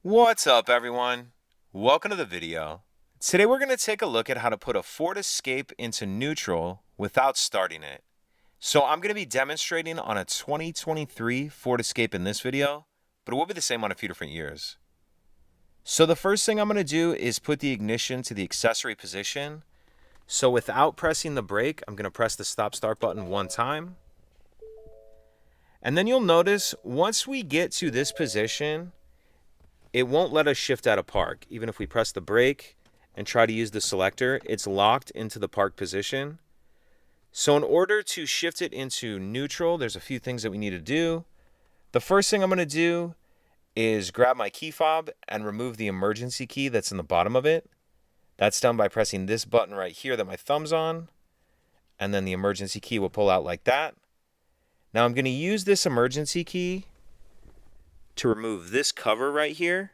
What's up, everyone? Welcome to the video. Today we're going to take a look at how to put a Ford Escape into neutral without starting it. So I'm going to be demonstrating on a 2023 Ford Escape in this video, but it will be the same on a few different years. So the first thing I'm going to do is put the ignition to the accessory position. So without pressing the brake, I'm going to press the stop-start button one time. And then you'll notice once we get to this position, it won't let us shift out of park. Even if we press the brake and try to use the selector, it's locked into the park position. So in order to shift it into neutral, there's a few things that we need to do. The first thing I'm going to do is grab my key fob and remove the emergency key that's in the bottom of it. That's done by pressing this button right here that my thumb's on, and then the emergency key will pull out like that. Now I'm going to use this emergency key to remove this cover right here.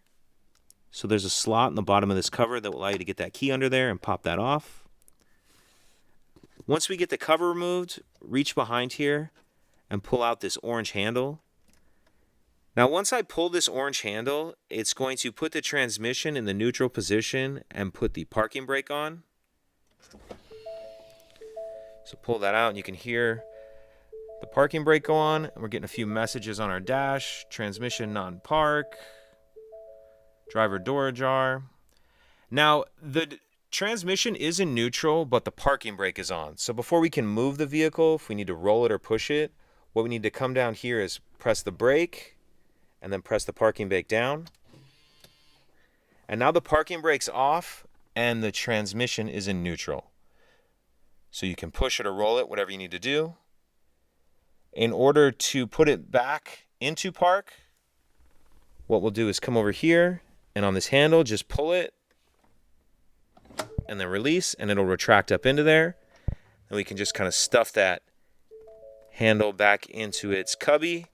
So there's a slot in the bottom of this cover that will allow you to get that key under there and pop that off. Once we get the cover removed, reach behind here and pull out this orange handle. Now once I pull this orange handle, it's going to put the transmission in the neutral position and put the parking brake on. So pull that out and you can hear the parking brake go on. We're getting a few messages on our dash. Transmission non-park. Driver door ajar. Now, the transmission is in neutral, but the parking brake is on. So before we can move the vehicle, if we need to roll it or push it, what we need to come down here is press the brake and then press the parking brake down. And now the parking brake's off and the transmission is in neutral. So you can push it or roll it, whatever you need to do. In order to put it back into park, what we'll do is come over here and on this handle, just pull it and then release and it'll retract up into there. And we can just kind of stuff that handle back into its cubby.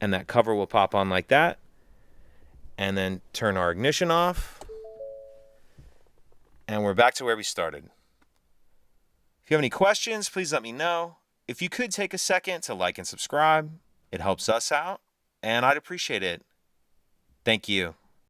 And that cover will pop on like that. And then turn our ignition off. And we're back to where we started. If you have any questions, please let me know. If you could take a second to like and subscribe, it helps us out, and I'd appreciate it. Thank you.